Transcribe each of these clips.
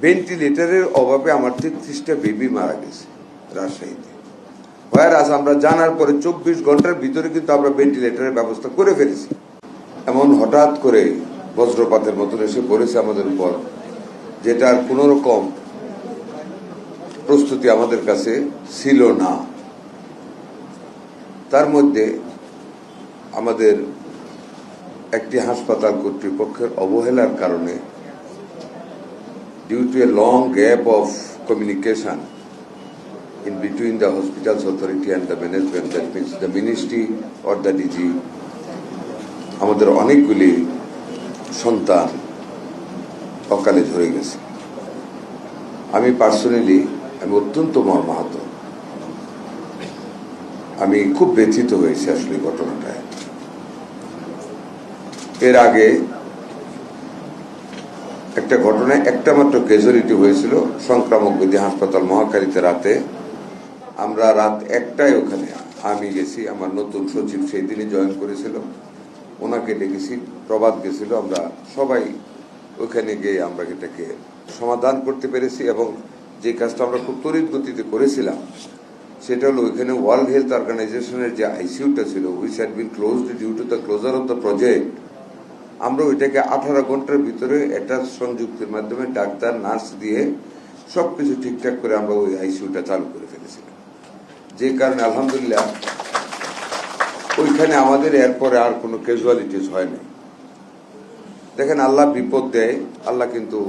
ভেন্টিলেটরের অভাবে আমার 33টা বেবি মারা গেছে রাজশাহীতে। ভাইরাস আমরা জানার পরে 24 ঘন্টার ভিতরে কিন্তু আমরা ভেন্টিলেটরের ব্যবস্থা করে ফেলেছি। এমন হঠাৎ করে বজ্রপাতের মতন এসে পড়েছে আমাদের উপর, যেটার কোন রকম প্রস্তুতি আমাদের কাছে ছিল না। তার মধ্যে আমাদের একটি হাসপাতাল কর্তৃপক্ষের অবহেলার কারণে, due to a long gap of communication in between the hospital's authority and the management, that means the ministry or the DG, আমাদের অনেকগুলি সন্তান অকালে ঝরে গেছে। আমি পার্সোনালি অত্যন্ত মর্মাহত, আমি খুব ব্যথিত হয়েছি আসলে ঘটনাটায়। এর আগে একটা ঘটনায় একটা মাত্র ক্যাজুয়ালিটি হয়েছিল সংক্রামক ব্যাধি হাসপাতাল মহাখালীতে। রাতে আমরা রাত 1টায় ওখানে আমি গেছি, আমার নতুন সচিব সেই দিনই জয়েন করেছিল, ওনাকে ডেকেছি, প্রবাদ গেছিল, আমরা সবাই ওখানে গিয়ে আমরা এটাকে সমাধান করতে পেরেছি। এবং যে কাজটা আমরা খুব তড়িৎ গতিতে করেছিলাম সেটা হলো, ওইখানে ওয়ার্ল্ড হেলথ অর্গানাইজেশনের যে আইসিইউটা ছিল, which had been closed due to the closure of the project, আমরা ওইটাকে 18 ঘন্টার ভিতরে একটা সংযুক্তির মাধ্যমে ডাক্তার নার্স দিয়ে সবকিছু ঠিকঠাক করে আমরা ওই আইসিইউটা চালু করে ফেলেছিলাম। যে কারণে আলহামদুলিল্লাহ ওইখানে আমাদের এরপরে আর কোনো ক্যাজুয়ালিটিস হয় না। দেখেন, আল্লাহ বিপদ দেয়, আল্লাহ কিন্তু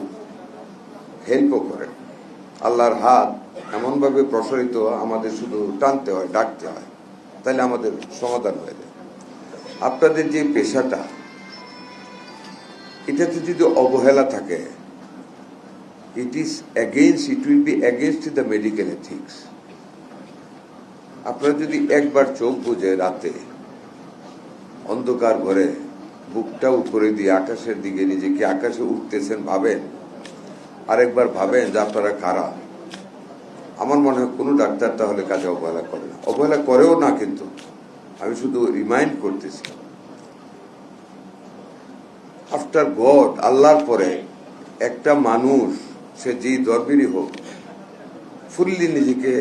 হেল্পও করেন। আল্লাহর হাত এমনভাবে প্রসারিত, আমাদের শুধু টানতে হয়, ডাকতে হয়, তাহলে আমাদের সমাধান হয়ে যায়। আপনাদের যে পেশাটা, এটাতে যদি অবহেলা থাকে, it will be against the medical ethics. আপনারা যদি একবার চোখ বুজে রাতে অন্ধকার ঘরে বুকটা উপরে দিয়ে আকাশের দিকে নিজেকে আকাশে উঠতেছেন ভাবেন, আরেকবার ভাবেন যে আপনারা কারা। আমার মনে হয় কোনো ডাক্তার তাহলে কাজে অবহেলা করে না, অবহেলা করেও না, কিন্তু আমি শুধু রিমাইন্ড করতেছি। আফটার গড, আল্লাহর পরে একটা মানুষ, সে যেই ধর্মেরই হোক, ফুললি নিজেকে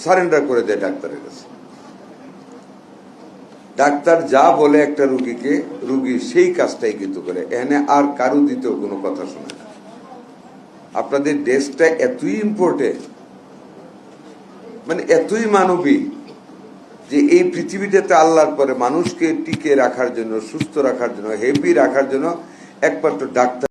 সারেন্ডার করে দেয় ডাক্তারের কাছে। ডাক্তার যা বলে একটা রুগীকে, রুগী সেই কাজটাই কিন্তু করে, এখানে আর কারো দিতেও কোনো কথা শোনে না। আপনাদের দেশটা এতই ইম্পর্টেন্ট, মানে এতই মানবিক, যে এই পৃথিবীটাতে আল্লাহর পরে মানুষকে টিকে রাখার জন্য, সুস্থ রাখার জন্য, হ্যাপি রাখার জন্য একমাত্র ডাক্তার